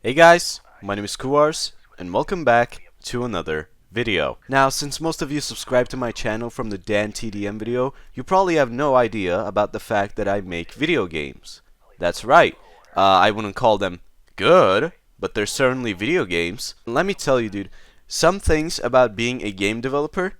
Hey guys, my name is Kuars, and welcome back to another video. Now, since most of you subscribe to my channel from the Dan TDM video, you probably have no idea about the fact that I make video games. That's right, I wouldn't call them good, but they're certainly video games. Let me tell you, dude, some things about being a game developer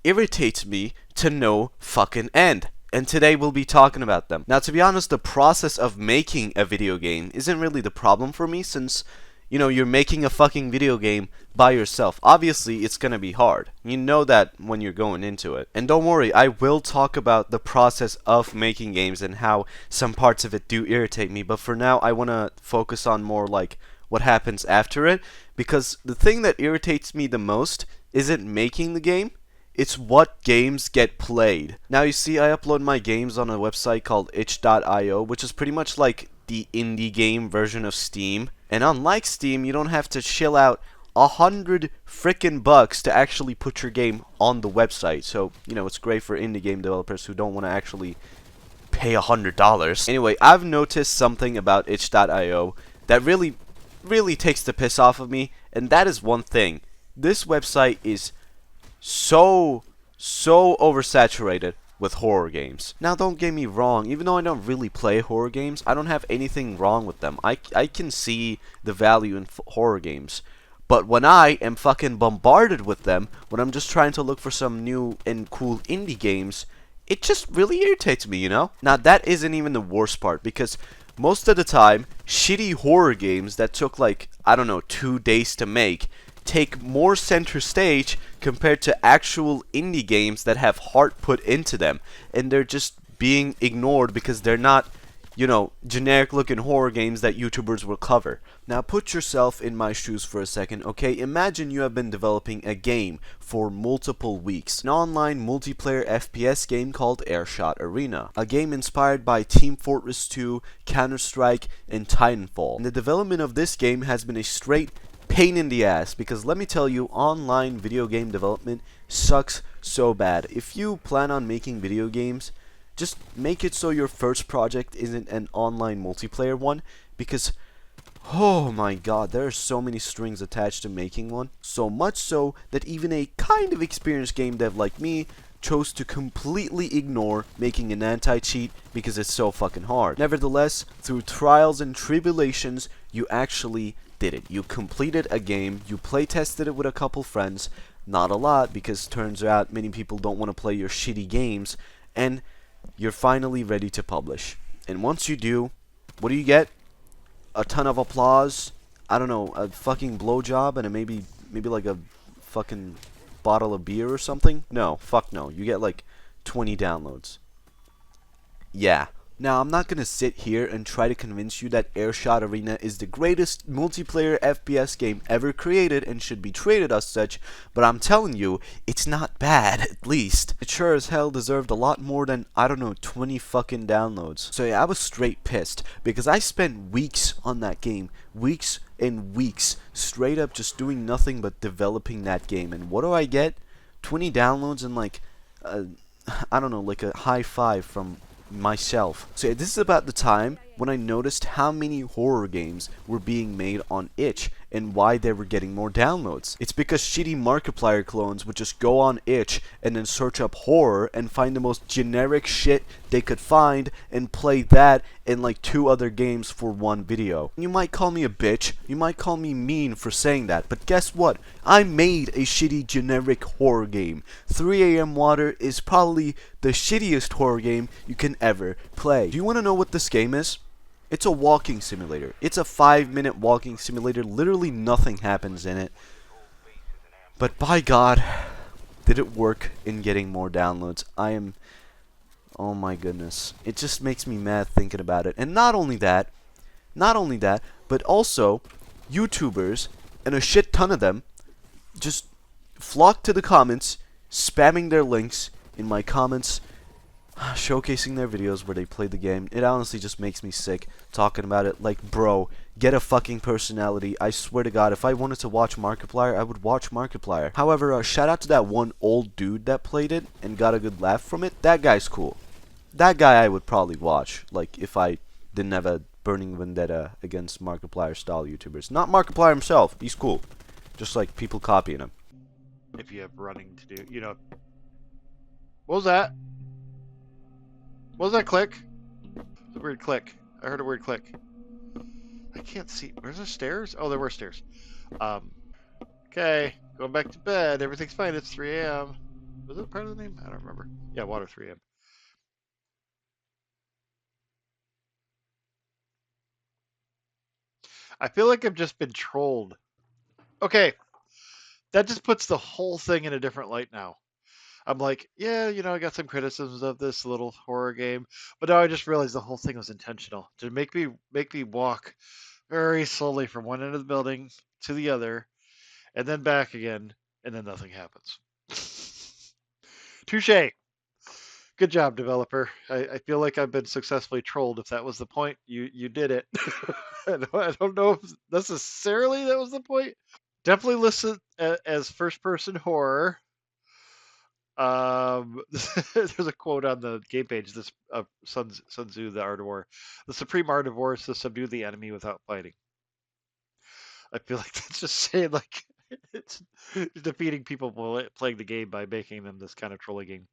irritates me to no fucking end. And today we'll be talking about them. Now, to be honest, the process of making a video game isn't really the problem for me since, you're making a fucking video game by yourself. Obviously, it's gonna be hard. You know that when you're going into it. And don't worry, I will talk about the process of making games and how some parts of it do irritate me. But for now, I want to focus on more like what happens after it. Because the thing that irritates me the most isn't making the game. It's what games get played. Now you see I upload my games on a website called itch.io, which is pretty much like the indie game version of Steam. And unlike Steam, you don't have to shill out $100 to actually put your game on the website. So, it's great for indie game developers who don't want to actually pay $100. Anyway, I've noticed something about itch.io that really takes the piss off of me, and that is one thing. This website is so oversaturated with horror games. Now don't get me wrong, even though I don't really play horror games, I don't have anything wrong with them. I can see the value in horror games. But when I am fucking bombarded with them, when I'm just trying to look for some new and cool indie games, it just really irritates me, Now that isn't even the worst part, because most of the time, shitty horror games that took like, I don't know, 2 days to make take more center stage compared to actual indie games that have heart put into them, and they're just being ignored because they're not, generic looking horror games that YouTubers will cover. Now put yourself in my shoes for a second, okay? Imagine you have been developing a game for multiple weeks. An online multiplayer FPS game called Airshot Arena. A game inspired by Team Fortress 2, Counter-Strike, and Titanfall. And the development of this game has been a straight pain in the ass, because let me tell you, online video game development sucks so bad. If you plan on making video games, just make it so your first project isn't an online multiplayer one, because oh my god, there are so many strings attached to making one. So much so that even a kind of experienced game dev like me chose to completely ignore making an anti-cheat because it's so fucking hard. Nevertheless, through trials and tribulations, you actually did it. You completed a game, you play tested it with a couple friends, not a lot because turns out many people don't want to play your shitty games, and you're finally ready to publish. And once you do, what do you get? A ton of applause, I don't know, a fucking blowjob, and maybe like a fucking bottle of beer or something? No, fuck no. You get like 20 downloads. Yeah. Now, I'm not gonna sit here and try to convince you that Airshot Arena is the greatest multiplayer FPS game ever created and should be treated as such, but I'm telling you, it's not bad, at least. It sure as hell deserved a lot more than, I don't know, 20 fucking downloads. So yeah, I was straight pissed, because I spent weeks on that game. Weeks and weeks, straight up just doing nothing but developing that game. And what do I get? 20 downloads and like, I don't know, like a high five from myself. So yeah, this is about the time when I noticed how many horror games were being made on itch and why they were getting more downloads. It's because shitty Markiplier clones would just go on itch and then search up horror and find the most generic shit they could find and play that and like 2 other games for one video. You might call me a bitch, you might call me mean for saying that, but guess what? I made a shitty generic horror game. 3 AM Water is probably the shittiest horror game you can ever play. Do you want to know what this game is? It's a walking simulator. It's a 5-minute walking simulator. Literally nothing happens in it. But by God, did it work in getting more downloads. Oh my goodness. It just makes me mad thinking about it. And not only that, but also YouTubers, and a shit ton of them, just flock to the comments, spamming their links in my comments, showcasing their videos where they play the game. It honestly just makes me sick talking about it. Like, bro, get a fucking personality. I swear to God, if I wanted to watch Markiplier, I would watch Markiplier. However, shout out to that one old dude that played it and got a good laugh from it. That guy's cool. That guy I would probably watch, like, if I didn't have a burning vendetta against Markiplier style YouTubers. Not Markiplier himself. He's cool. Just like people copying him. If you have running to do, you know. What was that? What was that click? It was a weird click. I heard a weird click. I can't see. Where's the stairs? Oh, there were stairs. Okay, going back to bed. Everything's fine. It's 3 a.m. Was it part of the name? I don't remember. Yeah, water 3 a.m. I feel like I've just been trolled. Okay, that just puts the whole thing in a different light now. I'm like, yeah, you know, I got some criticisms of this little horror game, but now I just realized the whole thing was intentional to make me walk very slowly from one end of the building to the other, and then back again, and then nothing happens. Touche. Good job, developer. I feel like I've been successfully trolled. If that was the point, you did it. I don't know if necessarily that was the point. Definitely listed as first-person horror. There's a quote on the game page. This Sun Tzu, the Art of War. The supreme art of war is to subdue the enemy without fighting. I feel like that's just saying like it's defeating people playing the game by making them this kind of trolling game.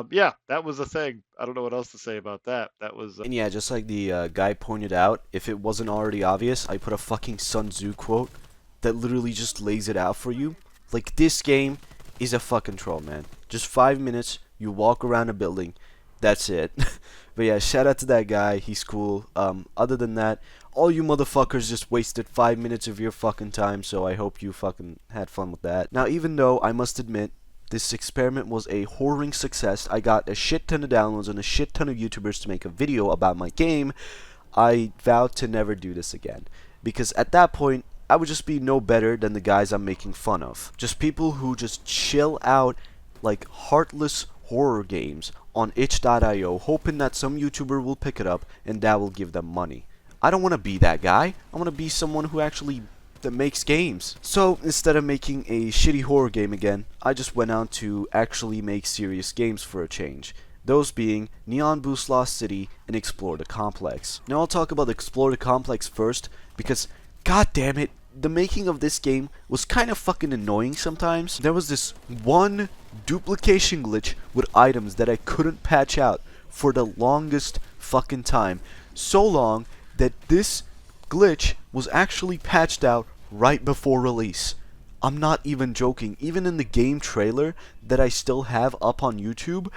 Yeah, that was the thing. I don't know what else to say about that. That was. And yeah, just like the guy pointed out, if it wasn't already obvious, I put a fucking Sun Tzu quote that literally just lays it out for you. Like, this game is a fucking troll, man. Just 5 minutes, you walk around a building, that's it. But yeah, shout out to that guy, he's cool. Other than that, all you motherfuckers just wasted 5 minutes of your fucking time, so I hope you fucking had fun with that. Now, even though I must admit, this experiment was a whoring success, I got a shit ton of downloads and a shit ton of YouTubers to make a video about my game, I vowed to never do this again. Because at that point, I would just be no better than the guys I'm making fun of. Just people who just chill out like heartless horror games on itch.io, hoping that some YouTuber will pick it up and that will give them money. I don't want to be that guy. I want to be someone who actually that makes games. So instead of making a shitty horror game again, I just went out to actually make serious games for a change. Those being Neon Boost Lost City and Explore the Complex. Now I'll talk about Explore the Complex first because god damn it, the making of this game was kind of fucking annoying sometimes. There was this one duplication glitch with items that I couldn't patch out for the longest fucking time. So long that this glitch was actually patched out right before release. I'm not even joking. Even in the game trailer that I still have up on YouTube,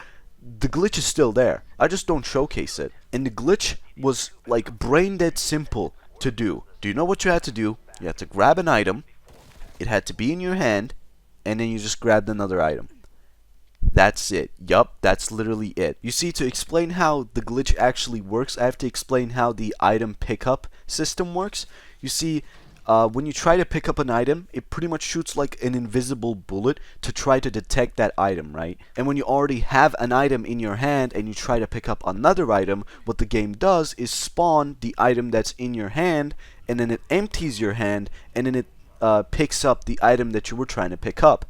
the glitch is still there. I just don't showcase it. And the glitch was like brain dead simple to do. Do you know what you had to do? You had to grab an item, it had to be in your hand, and then you just grabbed another item. That's it. Yup, that's literally it. You see, to explain how the glitch actually works, I have to explain how the item pickup system works. You see, when you try to pick up an item, it pretty much shoots like an invisible bullet to try to detect that item, right? And when you already have an item in your hand and you try to pick up another item, what the game does is spawn the item that's in your hand, and then it empties your hand, and then it picks up the item that you were trying to pick up.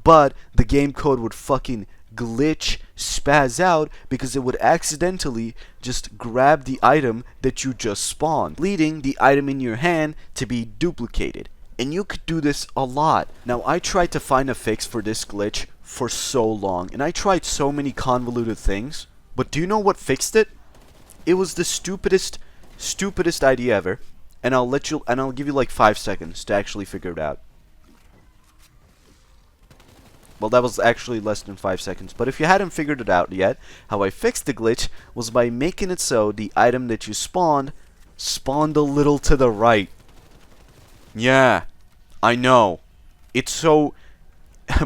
But the game code would fucking glitch, spaz out, because it would accidentally just grab the item that you just spawned, leading the item in your hand to be duplicated. And you could do this a lot. Now, I tried to find a fix for this glitch for so long, and I tried so many convoluted things, but do you know what fixed it? It was the stupidest idea ever, and I'll give you like 5 seconds to actually figure it out. Well, that was actually less than 5 seconds, but if you hadn't figured it out yet, how I fixed the glitch was by making it so the item that you spawned a little to the right. Yeah, I know. It's so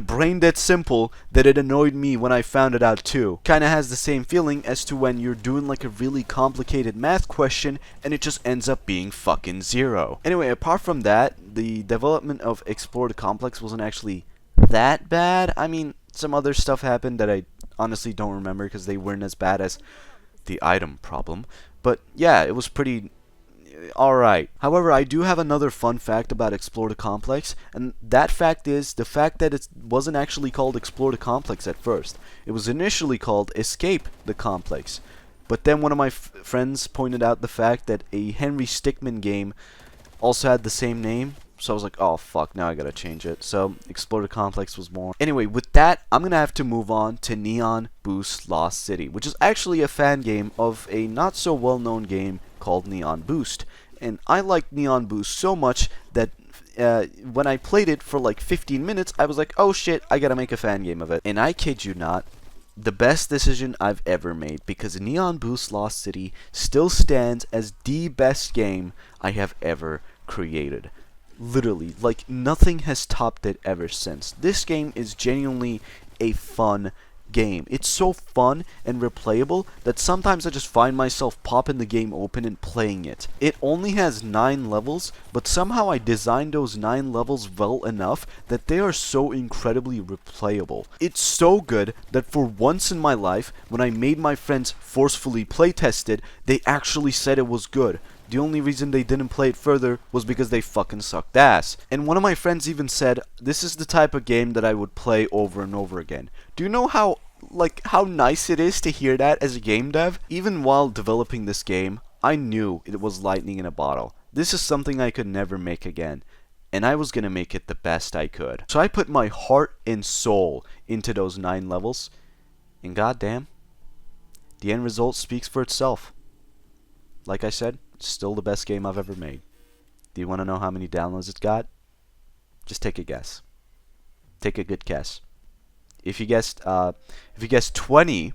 brain dead simple that it annoyed me when I found it out too. Kinda has the same feeling as to when you're doing like a really complicated math question and it just ends up being fucking 0. Anyway, apart from that, the development of Explore the Complex wasn't actually that bad. I mean, some other stuff happened that I honestly don't remember because they weren't as bad as the item problem. But yeah, it was pretty alright. However, I do have another fun fact about Explore the Complex, and that fact is the fact that it wasn't actually called Explore the Complex at first. It was initially called Escape the Complex. But then one of my friends pointed out the fact that a Henry Stickmin game also had the same name. So I was like, oh fuck, now I gotta change it. So Explorer Complex was born. Anyway, with that, I'm gonna have to move on to Neon Boost Lost City, which is actually a fan game of a not so well known game called Neon Boost. And I liked Neon Boost so much that when I played it for like 15 minutes, I was like, oh shit, I gotta make a fan game of it. And I kid you not, the best decision I've ever made, because Neon Boost Lost City still stands as the best game I have ever created. Literally, like, nothing has topped it ever since. This game is genuinely a fun game. It's so fun and replayable that sometimes I just find myself popping the game open and playing it. It only has 9 levels, but somehow I designed those 9 levels well enough that they are so incredibly replayable. It's so good that for once in my life, when I made my friends forcefully playtest it, they actually said it was good. The only reason they didn't play it further was because they fucking sucked ass. And one of my friends even said, this is the type of game that I would play over and over again. Do you know how nice it is to hear that as a game dev? Even while developing this game, I knew it was lightning in a bottle. This is something I could never make again. And I was gonna make it the best I could. So I put my heart and soul into those 9 levels. And goddamn, the end result speaks for itself. Like I said, still the best game I've ever made. Do you want to know how many downloads it's got? Just take a guess. Take a good guess. If you guessed 20,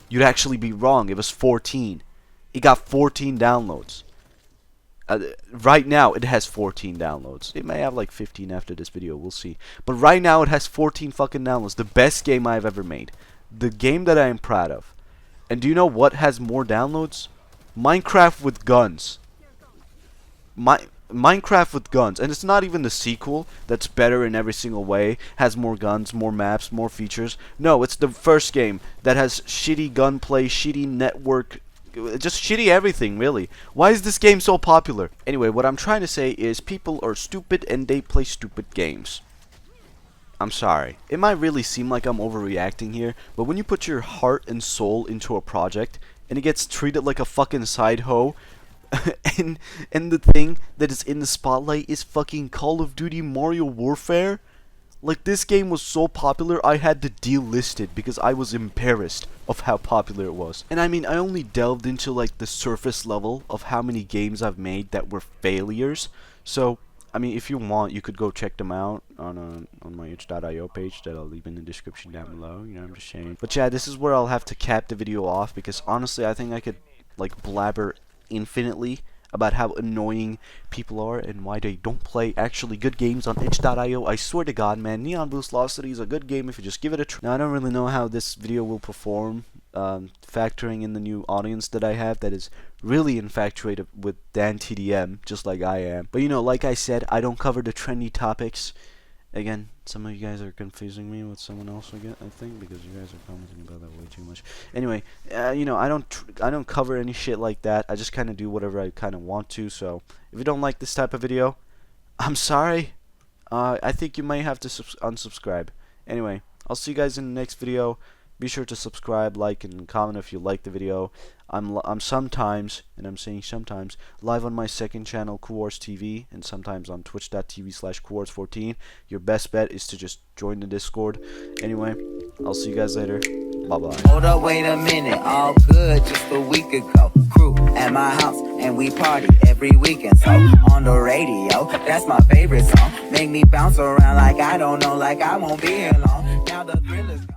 you'd actually be wrong. It was 14. It got 14 downloads. Right now, it has 14 downloads. It may have like 15 after this video. We'll see. But right now, it has 14 fucking downloads. The best game I've ever made. The game that I am proud of. And do you know what has more downloads? Minecraft with guns. Minecraft with guns. And it's not even the sequel that's better in every single way, has more guns, more maps, more features. No, it's the first game that has shitty gunplay, shitty network, just shitty everything, really. Why is this game so popular? Anyway, what I'm trying to say is people are stupid and they play stupid games. I'm sorry. It might really seem like I'm overreacting here, but when you put your heart and soul into a project and it gets treated like a fucking side hoe, and the thing that is in the spotlight is fucking Call of Duty Mario Warfare, like, this game was so popular I had to delist it because I was embarrassed of how popular it was. And I mean, I only delved into like the surface level of how many games I've made that were failures. So I mean, if you want, you could go check them out on my itch.io page that I'll leave in the description down below. You know, I'm just saying. But yeah, this is where I'll have to cap the video off because honestly, I think I could like blabber infinitely about how annoying people are and why they don't play actually good games on itch.io. I swear to God, man, Neon Boost Lost City is a good game if you just give it a try. Now, I don't really know how this video will perform, factoring in the new audience that I have that is really infatuated with Dan TDM, just like I am. But you know, like I said, I don't cover the trendy topics. Again, some of you guys are confusing me with someone else again, I think, because you guys are commenting about that way too much. Anyway, you know, I don't cover any shit like that. I just kind of do whatever I kind of want to. So if you don't like this type of video, I'm sorry. I think you might have to unsubscribe. Anyway, I'll see you guys in the next video. Be sure to subscribe, like, and comment if you like the video. I'm sometimes, and I'm saying sometimes, live on my second channel, Kuars TV, and sometimes on twitch.tv/Kuars14. Your best bet is to just join the Discord. Anyway, I'll see you guys later. Bye-bye. Hold up, wait a minute, all good just a week ago. Crew at my house, and we party every weekend. So, on the radio, that's my favorite song. Make me bounce around like I don't know, like I won't be here long. Now the thrill is